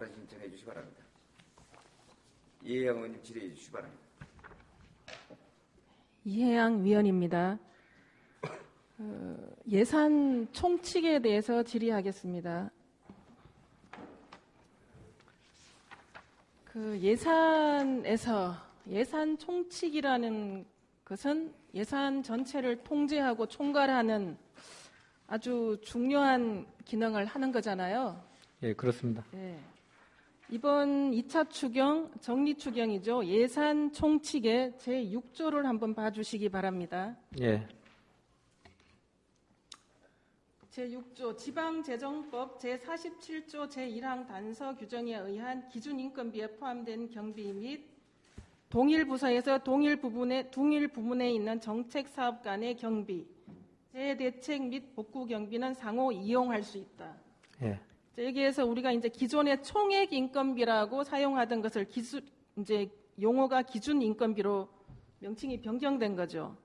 발언 신청해 주시기 바랍니다. 이혜영 의원님 질의해 주시기 바랍니다. 이혜영 위원입니다. 예산 총칙에 대해서 질의하겠습니다. 예산에서 예산 총칙이라는 것은 예산 전체를 통제하고 총괄하는 아주 중요한 기능을 하는 거잖아요. 예, 그렇습니다. 예. 이번 2차 추경, 정리 추경이죠. 예산 총칙의 제6조를 한번 봐주시기 바랍니다. 예. 제6조 지방재정법 제47조 제1항 단서 규정에 의한 기준인건비에 포함된 경비 및 동일 부서에서 동일 부문에 있는 정책사업 간의 경비, 재대책 및 복구 경비는 상호 이용할 수 있다. 예. 여기에서 우리가 이제 기존의 총액 인건비라고 사용하던 것을 이제 용어가 기준 인건비로 명칭이 변경된 거죠.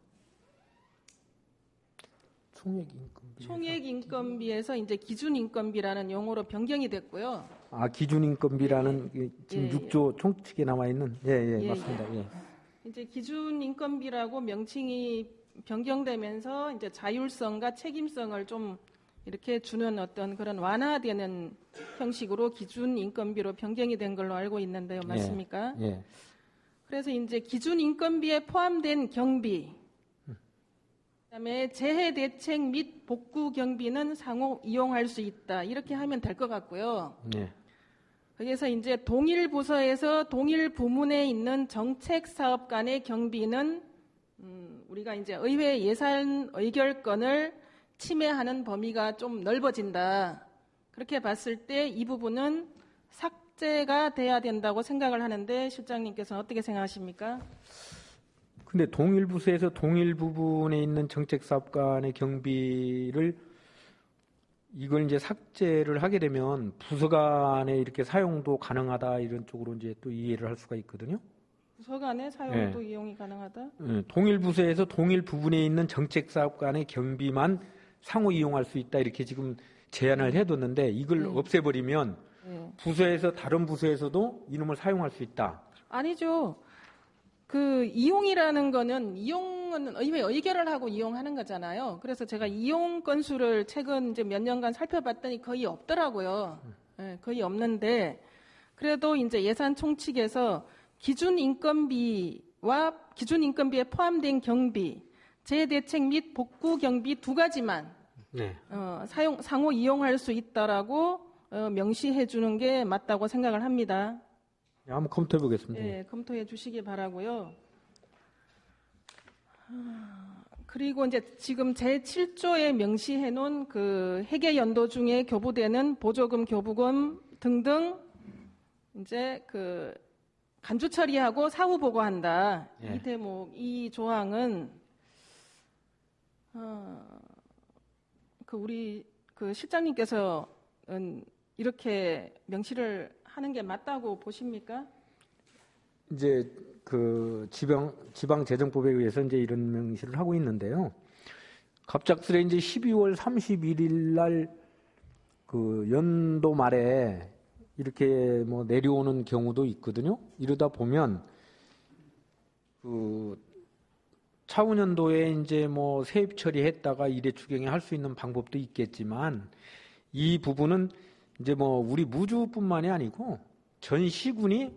총액 인건비에서 이제 기준 인건비라는 용어로 변경이 됐고요. 아, 기준 인건비라는 지금 예, 6조 총칙에 나와 있는 맞습니다. 예. 이제 기준 인건비라고 명칭이 변경되면서 이제 자율성과 책임성을 좀 이렇게 주는 어떤 그런 완화되는 형식으로 기준 인건비로 변경이 된 걸로 알고 있는데요. 맞습니까? 예. 그래서 이제 기준 인건비에 포함된 경비, 그다음에 재해 대책 및 복구 경비는 상호 이용할 수 있다. 이렇게 하면 될 것 같고요. 예. 그래서 이제 동일 부서에서 동일 부문에 있는 정책 사업 간의 경비는 우리가 이제 의회 예산 의결권을 침해하는 범위가 좀 넓어진다. 그렇게 봤을 때 이 부분은 삭제가 돼야 된다고 생각을 하는데 실장님께서는 어떻게 생각하십니까? 근데 동일 부서에서 동일 부분에 있는 정책 사업 간의 경비를 이걸 이제 삭제를 하게 되면 부서 간에 이렇게 사용도 가능하다 이런 쪽으로 이제 또 이해를 할 수가 있거든요. 부서 간에 사용도 이용이 가능하다? 네, 동일 부서에서 동일 부분에 있는 정책 사업 간의 경비만 상호 이용할 수 있다 이렇게 지금 제안을 해뒀는데 이걸 없애버리면 부서에서 다른 부서에서도 이놈을 사용할 수 있다. 아니죠. 이용이라는 거는 이용은 의회 의결을 하고 이용하는 거잖아요. 그래서 제가 이용 건수를 최근 이제 몇 년간 살펴봤더니 거의 없더라고요. 네, 거의 없는데 그래도 이제 예산 총칙에서 기준 인건비와 기준 인건비에 포함된 경비, 재대책 및 복구 경비 두 가지만 상호 이용할 수 있다라고 명시해 주는 게 맞다고 생각을 합니다. 한번 검토해 보겠습니다. 네, 검토해 주시기 바라고요. 그리고 이제 지금 제7조에 명시해 놓은 회계 연도 중에 교부되는 보조금, 교부금 등등 이제 간주 처리하고 사후 보고한다. 이 대목, 이 조항은 우리 실장님께서는 이렇게 명시를 하는 게 맞다고 보십니까? 이제 지방재정법에 의해서 이제 이런 명시를 하고 있는데요. 갑작스레 이제 12월 31일 날 연도 말에 이렇게 내려오는 경우도 있거든요. 이러다 보면 차후년도에 이제 세입 처리했다가 이래 추경에 할 수 있는 방법도 있겠지만 이 부분은 이제 우리 무주뿐만이 아니고 전 시군이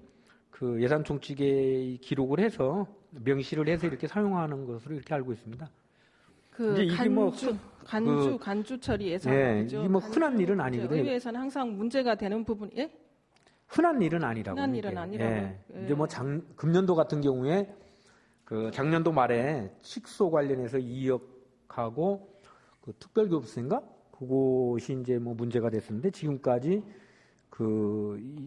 예산 총칙에 기록을 해서 명시를 해서 이렇게 사용하는 것으로 이렇게 알고 있습니다. 이제 이게 간주 처리 예산. 이게 흔한 일은 아니거든요. 의회에서는 항상 문제가 되는 부분. 흔한 일은 아니라고. 흔한 일은 아니라고. 이제 금년도 같은 경우에 작년도 말에 칙소 관련해서 2억하고 특별교부세인가? 그것이 이제 문제가 됐었는데 지금까지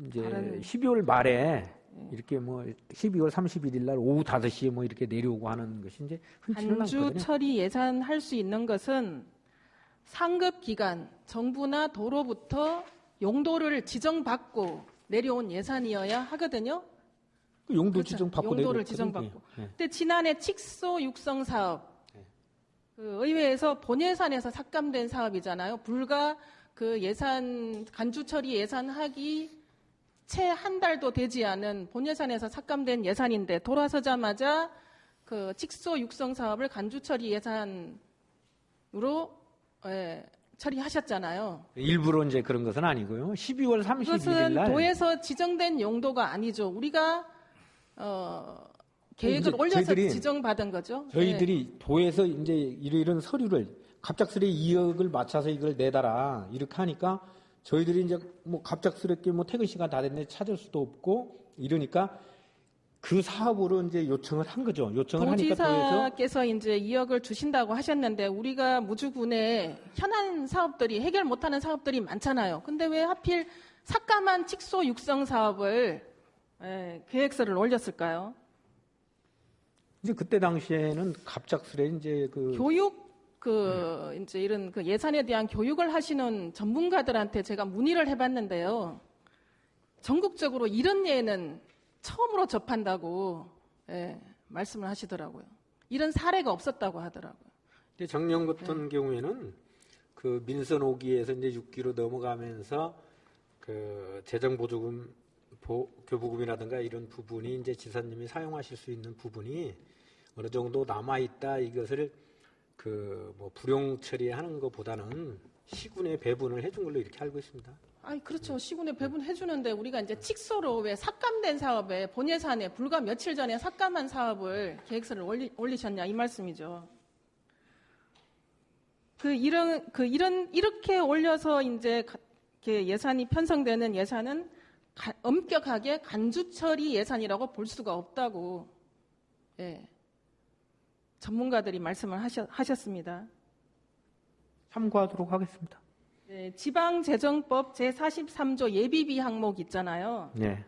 이제 12월 말에 이렇게 12월 31일 날 오후 5시에 이렇게 내려오고 하는 것이 이제 흔치는 않거든요. 간주 처리 예산 할 수 있는 것은 상급 기관, 정부나 도로부터 용도를 지정받고 내려온 예산이어야 하거든요. 용도 그렇죠. 지정받고 용도를 지정받고. 근데 지난해 칙소 육성 사업 의회에서 본예산에서 삭감된 사업이잖아요. 불과 예산 간주 처리 예산하기 채 한 달도 되지 않은 본 예산에서 삭감된 예산인데 돌아서자마자 그 직소 육성 사업을 간주 처리 예산으로 처리하셨잖아요. 일부러 이제 그런 것은 아니고요. 12월 31일 그것은 날 도에서 지정된 용도가 아니죠. 우리가 계획을 이제 올려서 저희들이- 지정받은 거죠. 저희들이 도에서 이제 이런 서류를 갑작스레 2억을 맞춰서 이걸 내달아 이렇게 하니까 저희들이 이제 뭐 갑작스럽게 뭐 퇴근 시간 다 됐는데 찾을 수도 없고 이러니까 그 사업으로 이제 요청을 한 거죠. 요청을 하니까 도에서 도지사께서 이제 2억을 주신다고 하셨는데 우리가 무주군에 현안 사업들이 해결 못하는 사업들이 많잖아요. 근데 왜 하필 삭감한 직소 육성 사업을 계획서를 올렸을까요? 이제 그때 당시에는 갑작스레 이제 교육 이제 이런 그 예산에 대한 교육을 하시는 전문가들한테 제가 문의를 해봤는데요. 전국적으로 이런 예는 처음으로 접한다고 말씀을 하시더라고요. 이런 사례가 없었다고 하더라고요. 이제 작년 같은 경우에는 그 민선 5기에서 이제 6기로 넘어가면서 그 재정보조금, 교부금이라든가 이런 부분이 이제 지사님이 사용하실 수 있는 부분이 어느 정도 남아있다 이것을 그 뭐 불용 처리하는 것보다는 시군에 배분을 해준 걸로 이렇게 알고 있습니다. 아니 그렇죠. 시군에 배분해 주는데 우리가 이제 직소로 왜 삭감된 사업에 본 예산에 불과 며칠 전에 삭감한 사업을 계획서를 올리셨냐 이 말씀이죠. 이렇게 올려서 이제 예산이 편성되는 예산은 엄격하게 간주 처리 예산이라고 볼 수가 없다고 전문가들이 말씀을 하셨습니다. 참고하도록 하겠습니다. 네, 지방재정법 제43조 예비비 항목 있잖아요. 네.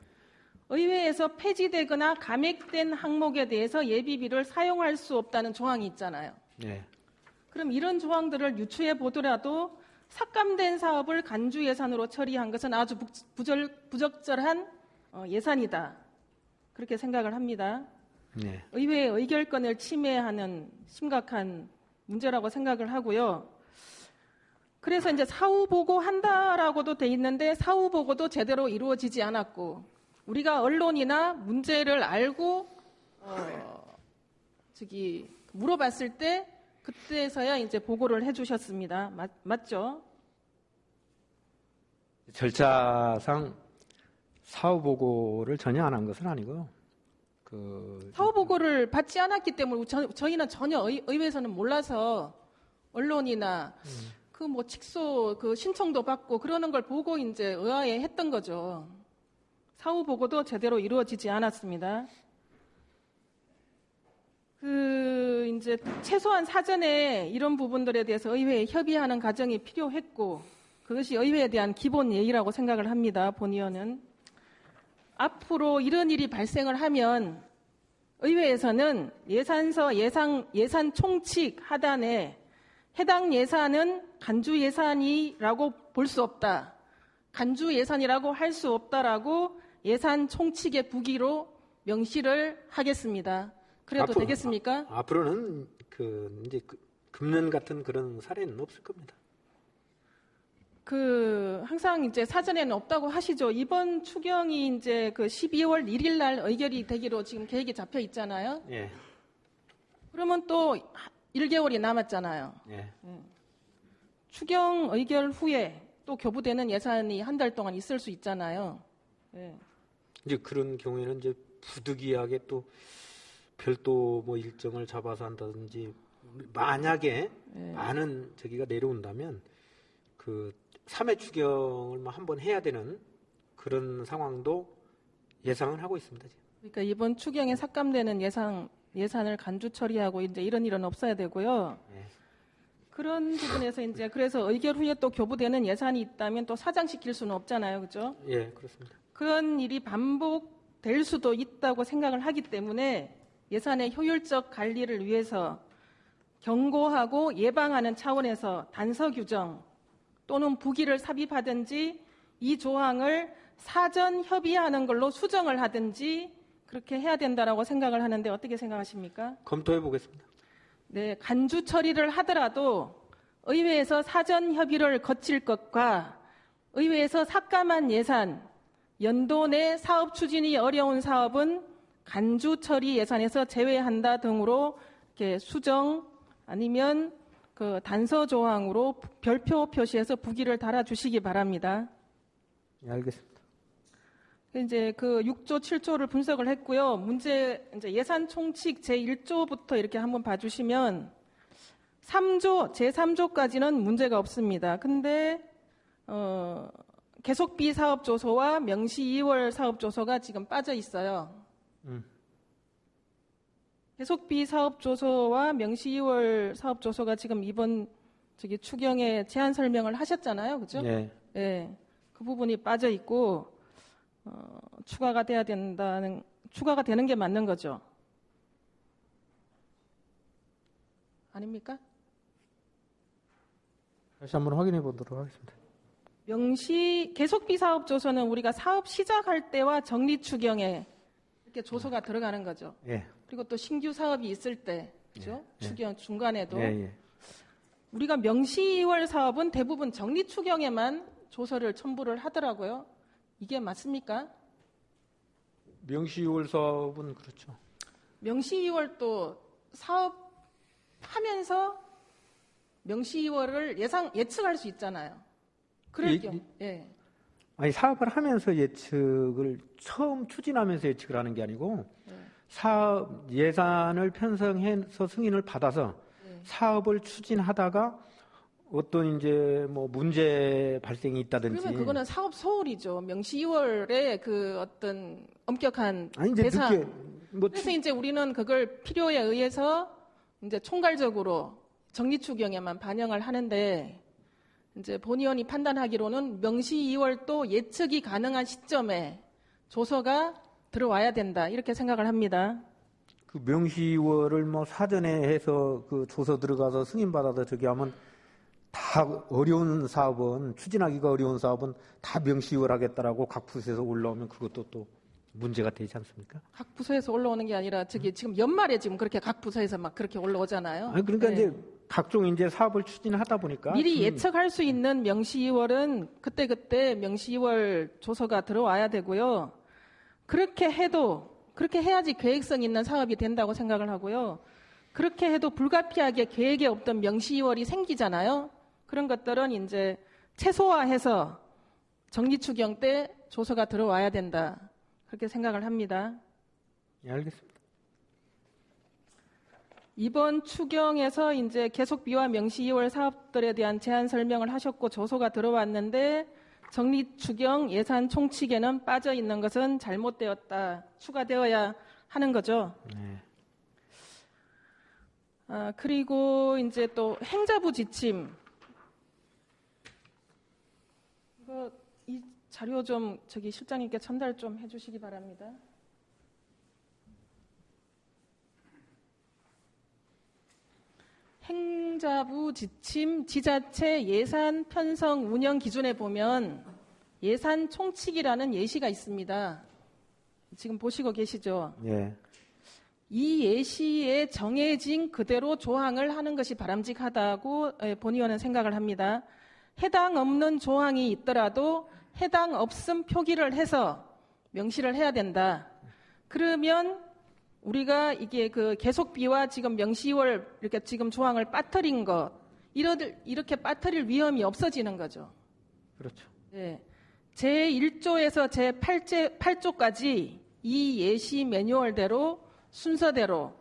의회에서 폐지되거나 감액된 항목에 대해서 예비비를 사용할 수 없다는 조항이 있잖아요. 네. 그럼 이런 조항들을 유추해 보더라도 삭감된 사업을 간주 예산으로 처리한 것은 아주 부적절한 예산이다. 그렇게 생각을 합니다. 네. 의회의 의결권을 침해하는 심각한 문제라고 생각을 하고요. 그래서 이제 사후 보고한다라고도 돼 있는데 사후 보고도 제대로 이루어지지 않았고 우리가 언론이나 문제를 알고 물어봤을 때 그때서야 이제 보고를 해주셨습니다. 맞죠? 절차상 사후 보고를 전혀 안 한 것은 아니고요. 사후 보고를 받지 않았기 때문에 저희는 전혀 의회에서는 몰라서 언론이나 그 뭐 직소 그 신청도 받고 그러는 걸 보고 이제 의아해 했던 거죠. 사후 보고도 제대로 이루어지지 않았습니다. 이제 최소한 사전에 이런 부분들에 대해서 의회에 협의하는 과정이 필요했고 그것이 의회에 대한 기본 예의라고 생각을 합니다. 본 의원은 앞으로 이런 일이 발생을 하면 의회에서는 예산서 예산 총칙 하단에 해당 예산은 간주 예산이라고 볼 수 없다. 간주 예산이라고 할 수 없다라고 예산 총칙의 부기로 명시를 하겠습니다. 그래도 되겠습니까? 앞으로는 이제 금년 같은 그런 사례는 없을 겁니다. 항상 이제 사전에는 없다고 하시죠. 이번 추경이 이제 12월 1일 날 의결이 되기로 지금 계획이 잡혀 있잖아요. 예. 그러면 또 1개월이 남았잖아요. 예. 추경 의결 후에 또 교부되는 예산이 한 달 동안 있을 수 있잖아요. 예. 이제 그런 경우에는 이제 부득이하게 또 별도 뭐 일정을 잡아서 한다든지 만약에 많은 저기가 내려온다면 3회 추경을 한번 해야 되는 그런 상황도 예상을 하고 있습니다. 그러니까 이번 추경에 삭감되는 예산을 간주 처리하고 이제 이런 일은 없어야 되고요. 네. 그런 부분에서 이제 그래서 의결 후에 또 교부되는 예산이 있다면 또 사장시킬 수는 없잖아요. 그렇죠? 예, 그렇습니다. 그런 일이 반복될 수도 있다고 생각을 하기 때문에 예산의 효율적 관리를 위해서 경고하고 예방하는 차원에서 단서 규정 또는 부기를 삽입하든지 이 조항을 사전 협의하는 걸로 수정을 하든지 그렇게 해야 된다라고 생각을 하는데 어떻게 생각하십니까? 검토해 보겠습니다. 네, 간주 처리를 하더라도 의회에서 사전 협의를 거칠 것과 의회에서 삭감한 예산 연도 내 사업 추진이 어려운 사업은 간주 처리 예산에서 제외한다 등으로 이렇게 수정 아니면 그 단서 조항으로 별표 표시해서 부기를 달아주시기 바랍니다. 예, 알겠습니다. 이제 그 6조, 7조를 분석을 했고요. 문제 이제 예산 총칙 제1조부터 이렇게 한번 봐주시면 3조, 제3조까지는 문제가 없습니다. 근데 계속비 사업 조서와 명시 2월 사업 조서가 지금 빠져 있어요. 계속비 사업 조서와 명시 2월 사업 조서가 지금 이번 추경에 제안 설명을 하셨잖아요, 그죠? 네. 네, 그 부분이 빠져 있고 추가가 돼야 된다는 추가가 되는 게 맞는 거죠. 아닙니까? 다시 한번 확인해 보도록 하겠습니다. 명시 계속비 사업 조서는 우리가 사업 시작할 때와 정리 추경에 이렇게 조서가 들어가는 거죠. 예. 그리고 또 신규 사업이 있을 때, 그죠? 추경 중간에도 예. 우리가 명시 2월 사업은 대부분 정리 추경에만 조서를 첨부를 하더라고요. 이게 맞습니까? 명시 6월 사업은 그렇죠. 명시 2월 또 사업하면서 명시 2월을 예측할 수 있잖아요. 그럴 경우, 예. 아니 사업을 하면서 예측을 처음 추진하면서 예측을 하는 게 아니고 사업 예산을 편성해서 승인을 받아서 사업을 추진하다가 어떤 이제 뭐 문제 발생이 있다든지 그러면 그거는 사업 소홀이죠. 명시 2월에 그 어떤 엄격한 아니 이제 대상. 늦게 뭐 그래서 이제 우리는 그걸 필요에 의해서 이제 총괄적으로 정리 추경에만 반영을 하는데 이제 본의원이 판단하기로는 명시 2월도 예측이 가능한 시점에 조서가 들어와야 된다 이렇게 생각을 합니다. 그 명시 2월을 뭐 사전에 해서 그 조서 들어가서 승인 받아서 저기 하면 다 어려운 사업은 추진하기가 어려운 사업은 다 명시 2월 하겠다라고 각 부서에서 올라오면 그것도 또 문제가 되지 않습니까? 각 부서에서 올라오는 게 아니라 지금 연말에 지금 그렇게 각 부서에서 막 그렇게 올라오잖아요. 아니 그러니까 네. 이제 각종 이제 사업을 추진하다 보니까 미리 예측할 수 있는 명시 2월은 그때 명시 2월 조서가 들어와야 되고요. 그렇게 해야지 계획성 있는 사업이 된다고 생각을 하고요. 그렇게 해도 불가피하게 계획에 없던 명시 2월이 생기잖아요. 그런 것들은 이제 최소화해서 정리추경 때 조서가 들어와야 된다. 그렇게 생각을 합니다. 예, 알겠습니다. 이번 추경에서 이제 계속비와 명시 2월 사업들에 대한 제안 설명을 하셨고 조서가 들어왔는데 정리추경 예산 총칙에는 빠져 있는 것은 잘못되었다. 추가되어야 하는 거죠. 네. 그리고 이제 또 행자부 지침. 이 자료 좀 실장님께 전달 좀 해주시기 바랍니다. 행자부 지침 지자체 예산 편성 운영 기준에 보면 예산 총칙이라는 예시가 있습니다. 지금 보시고 계시죠? 예. 이 예시에 정해진 그대로 조항을 하는 것이 바람직하다고 본의원은 생각을 합니다. 해당 없는 조항이 있더라도 해당 없음 표기를 해서 명시를 해야 된다. 그러면 우리가 이게 그 계속비와 지금 명시 2월 이렇게 지금 조항을 빠뜨린 것 이렇게 빠뜨릴 위험이 없어지는 거죠. 그렇죠. 네. 제1조에서 제8조까지 이 예시 매뉴얼대로 순서대로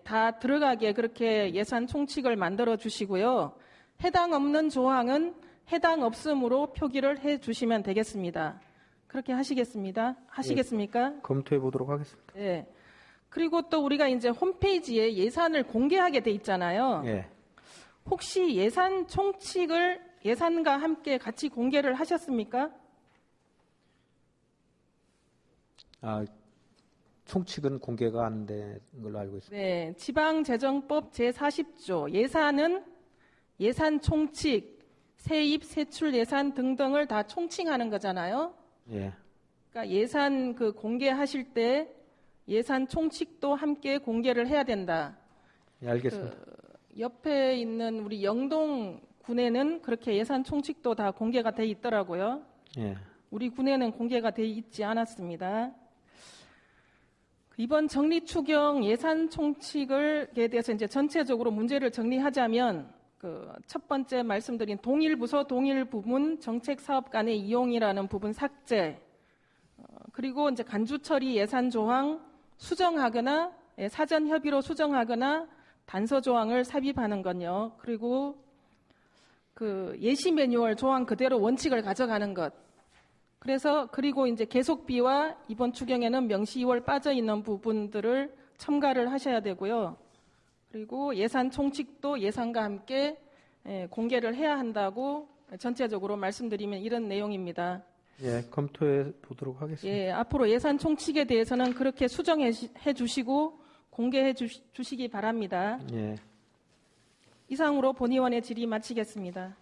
다 들어가게 그렇게 예산 총칙을 만들어 주시고요. 해당 없는 조항은 해당 없음으로 표기를 해 주시면 되겠습니다. 그렇게 하시겠습니까? 검토해 보도록 하겠습니다. 네. 그리고 또 우리가 이제 홈페이지에 예산을 공개하게 돼 있잖아요. 예. 혹시 예산 총칙을 예산과 함께 같이 공개를 하셨습니까? 총칙은 공개가 안 된 걸로 알고 있습니다. 네, 지방재정법 제40조 예산은 예산 총칙, 세입, 세출 예산 등등을 다 총칭하는 거잖아요. 예. 그러니까 예산 그 공개하실 때 예산 총칙도 함께 공개를 해야 된다. 예, 알겠습니다. 옆에 있는 우리 영동 군에는 그렇게 예산 총칙도 다 공개가 돼 있더라고요. 예. 우리 군에는 공개가 돼 있지 않았습니다. 이번 정리추경 예산 총칙에 대해서 이제 전체적으로 문제를 정리하자면 첫 번째 말씀드린 동일 부서 동일 부문 정책 사업 간의 이용이라는 부분 삭제, 그리고 이제 간주 처리 예산 조항 수정하거나 사전 협의로 수정하거나 단서 조항을 삽입하는 건요. 그리고 예시 매뉴얼 조항 그대로 원칙을 가져가는 것. 그리고 이제 계속비와 이번 추경에는 명시 2월 빠져 있는 부분들을 첨가를 하셔야 되고요. 그리고 예산 총칙도 예산과 함께 공개를 해야 한다고 전체적으로 말씀드리면 이런 내용입니다. 예, 검토해 보도록 하겠습니다. 예, 앞으로 예산 총칙에 대해서는 그렇게 수정해 주시고 공개해 주시기 바랍니다. 예. 이상으로 본의원의 질의 마치겠습니다.